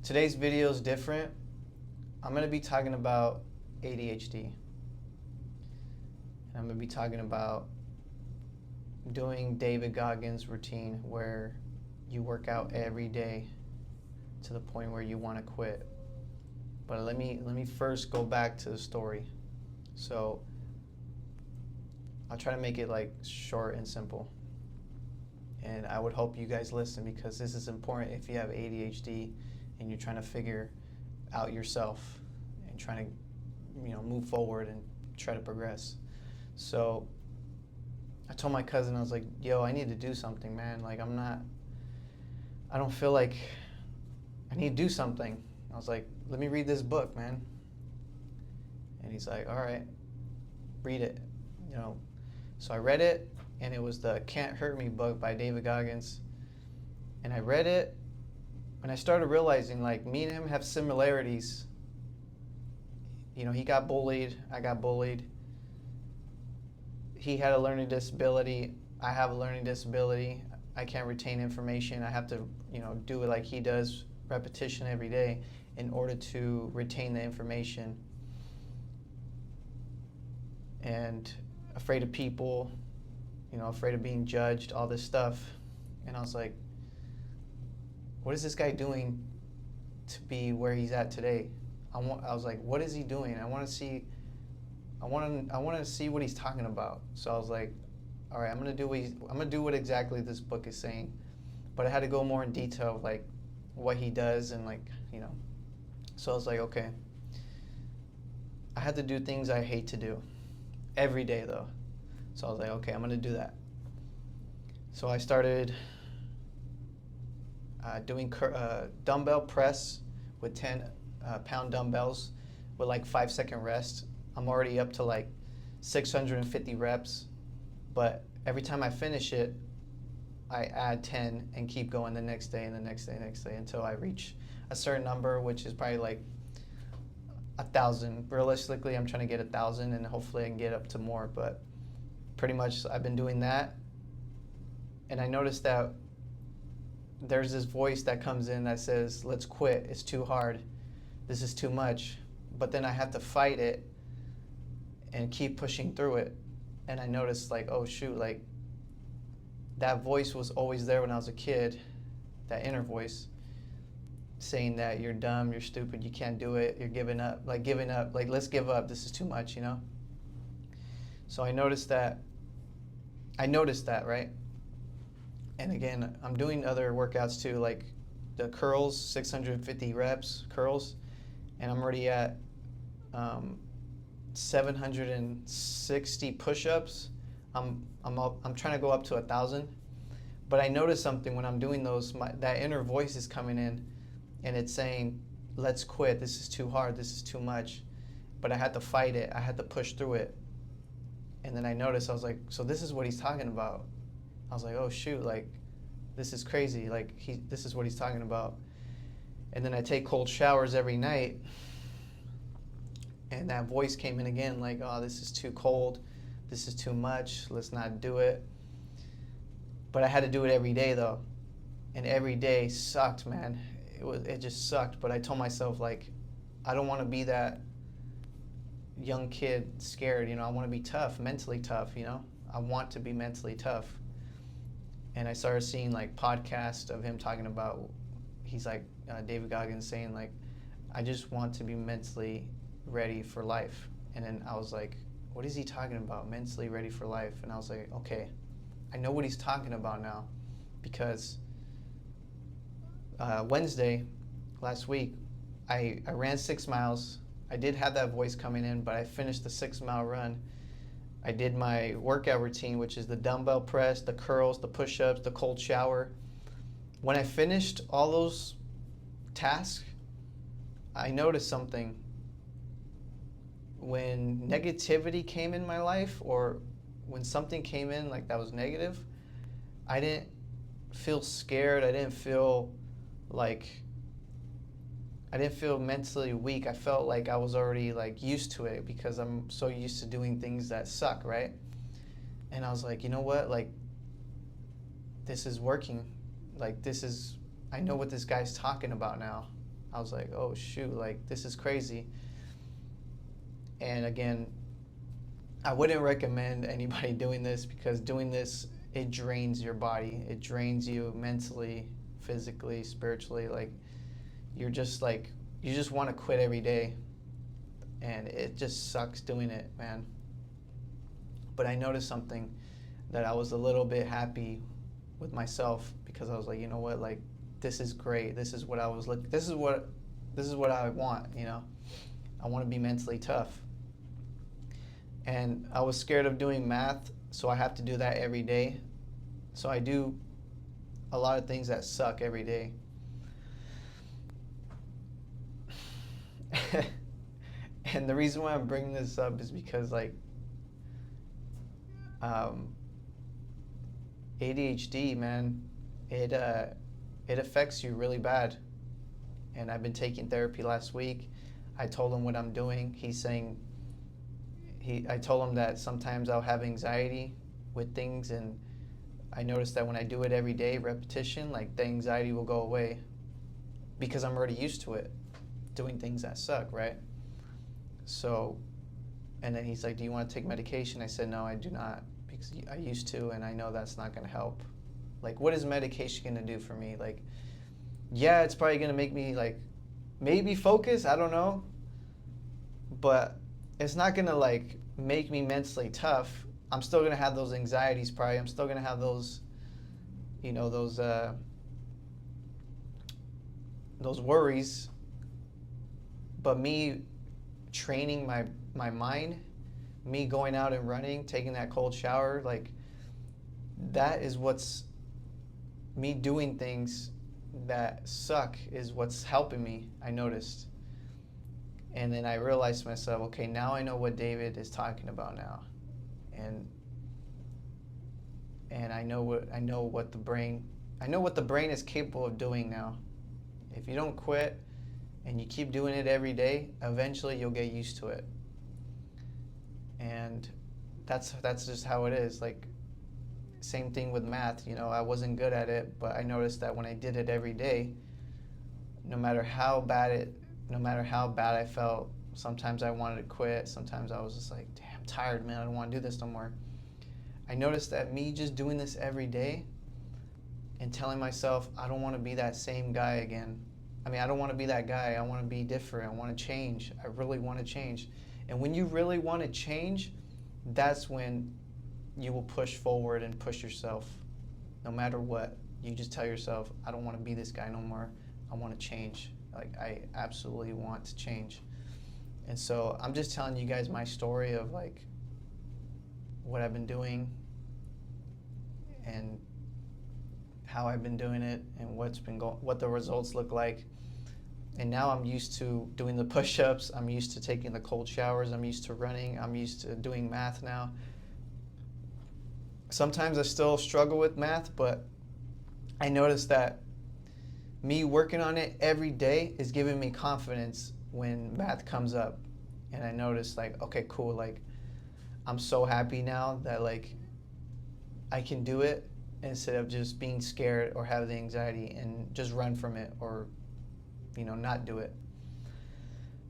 Today's video is different. I'm going to be talking about ADHD. And I'm going to be talking about doing David Goggins' routine where you work out every day to the point where you want to quit. But let me first go back to the story. So I'll try to make it like short and simple. And I would hope you guys listen because this is important if you have ADHD and you're trying to figure out yourself and trying to, move forward and try to progress. So I told my cousin, I was like, yo, I need to do something, man. Like, I don't feel like I need to do something. I was like, let me read this book, man. And he's like, all right, read it. So I read it, and it was the Can't Hurt Me book by David Goggins. And I read it, and I started realizing, like, me and him have similarities. He got bullied, I got bullied. He had a learning disability, I have a learning disability. I can't retain information. I have to, do it like he does, repetition every day in order to retain the information. And afraid of people, afraid of being judged, all this stuff. And I was like, what is this guy doing to be where he's at today? I was like, what is he doing? I want to see what he's talking about. So I was like, all right, I'm gonna do what exactly this book is saying, but I had to go more in detail, like what he does and So I was like, okay, I had to do things I hate to do every day though. So I was like, okay, I'm gonna do that. So I started doing dumbbell press with 10-pound dumbbells with like 5-second rest. I'm already up to like 650 reps, but every time I finish it, I add 10 and keep going the next day and the next day and the next day until I reach a certain number, which is probably like 1,000. Realistically, I'm trying to get 1,000 and hopefully I can get up to more, but pretty much I've been doing that. And I noticed that there's this voice that comes in that says, let's quit, it's too hard, this is too much. But then I have to fight it and keep pushing through it. And I noticed like, oh shoot, like that voice was always there when I was a kid, that inner voice saying that you're dumb, you're stupid, you can't do it, you're giving up, like let's give up, this is too much, So I noticed that, right? And again, I'm doing other workouts too, like the curls, 650 reps curls, and I'm already at 760 push-ups. I'm trying to go up to 1,000, but I noticed something when I'm doing those. That inner voice is coming in, and it's saying, "Let's quit. This is too hard. This is too much." But I had to fight it. I had to push through it. And then I noticed, I was like, "So this is what he's talking about." I was like, "Oh shoot! Like, this is crazy. Like, this is what he's talking about." And then I take cold showers every night. And that voice came in again, like, oh, this is too cold, this is too much, let's not do it. But I had to do it every day though. And every day sucked, man. It just sucked. But I told myself, like, I don't want to be that young kid scared, I want to be tough, mentally tough, I want to be mentally tough. And I started seeing like podcasts of him talking about, he's like, David Goggins saying like, I just want to be mentally ready for life. And then I was like, what is he talking about, mentally ready for life? And I was like, okay, I know what he's talking about now, because Wednesday last week I ran 6 miles. I did have that voice coming in, but I finished the 6-mile run. I did my workout routine, which is the dumbbell press, the curls, the push-ups, the cold shower. When I finished all those tasks, I noticed something. When negativity came in my life, or when something came in like that was negative, I didn't feel scared. I didn't feel mentally weak. I felt like I was already like used to it because I'm so used to doing things that suck, right? And I was like, you know what? Like, this is working. Like, I know what this guy's talking about now. I was like, oh shoot, like this is crazy. And again, I wouldn't recommend anybody doing this, because doing this, it drains your body. It drains you mentally, physically, spiritually. Like you just want to quit every day, and it just sucks doing it, man. But I noticed something, that I was a little bit happy with myself, because I was like, you know what, like this is great. This is what I was looking. This is what I want. You know, I want to be mentally tough. And I was scared of doing math, so I have to do that every day. So I do a lot of things that suck every day. And the reason why I'm bringing this up is because, like, ADHD, man, it affects you really bad. And I've been taking therapy last week. I told him what I'm doing. He's saying, I told him that sometimes I'll have anxiety with things, and I noticed that when I do it every day, repetition, like the anxiety will go away, because I'm already used to it, doing things that suck, right? So, and then he's like, do you want to take medication? I said, no, I do not, because I used to, and I know that's not going to help. Like, what is medication going to do for me? Like, yeah, it's probably going to make me, like, maybe focus, I don't know, but it's not going to, like, make me mentally tough. I'm still going to have those anxieties probably. I'm still going to have those, you know, those worries. But me training my mind, me going out and running, taking that cold shower, like, that is what's, me doing things that suck is what's helping me, I noticed. And then I realized to myself, okay, now I know what David is talking about now. And I know what the brain is capable of doing now. If you don't quit and you keep doing it every day, eventually you'll get used to it. And that's just how it is. Like, same thing with math, you know, I wasn't good at it, but I noticed that when I did it every day, no matter how bad I felt, sometimes I wanted to quit, sometimes I was just like, damn, I'm tired, man, I don't want to do this no more. I noticed that me just doing this every day and telling myself, I don't want to be that same guy again. I mean, I don't want to be that guy. I want to be different. I want to change. I really want to change. And when you really want to change, that's when you will push forward and push yourself. No matter what, you just tell yourself, I don't want to be this guy no more. I want to change. Like, I absolutely want to change. And so I'm just telling you guys my story of, like, what I've been doing and how I've been doing it and what the results look like. And now I'm used to doing the push-ups. I'm used to taking the cold showers. I'm used to running. I'm used to doing math now. Sometimes I still struggle with math, but I noticed that me working on it every day is giving me confidence when math comes up. And I noticed, like, okay, cool, like, I'm so happy now that, like, I can do it instead of just being scared or have the anxiety and just run from it or, you know, not do it.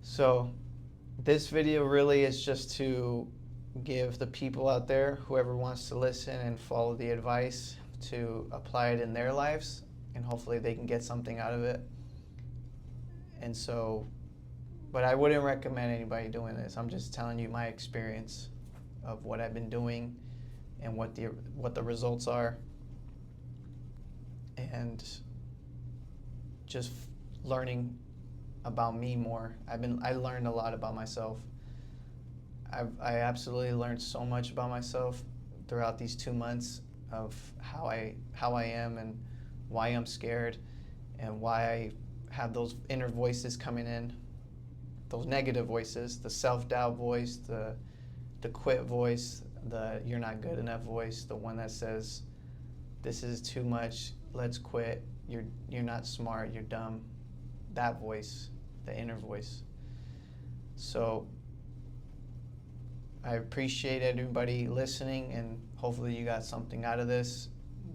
So this video really is just to give the people out there, whoever wants to listen and follow the advice, to apply it in their lives, and hopefully they can get something out of it. And so, but I wouldn't recommend anybody doing this. I'm just telling you my experience of what I've been doing and what the results are, and just learning about me more. I learned a lot about myself. I absolutely learned so much about myself throughout these 2 months of how I am and why I'm scared and why I have those inner voices coming in, those negative voices, the self-doubt voice, the quit voice, the you're not good enough voice, the one that says this is too much, let's quit, you're not smart, you're dumb, that voice, the inner voice. So I appreciate everybody listening, and hopefully you got something out of this.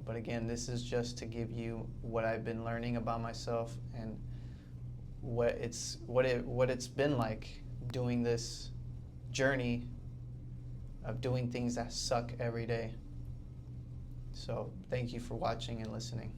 But again, this is just to give you what I've been learning about myself and what it's been like doing this journey of doing things that suck every day. So thank you for watching and listening.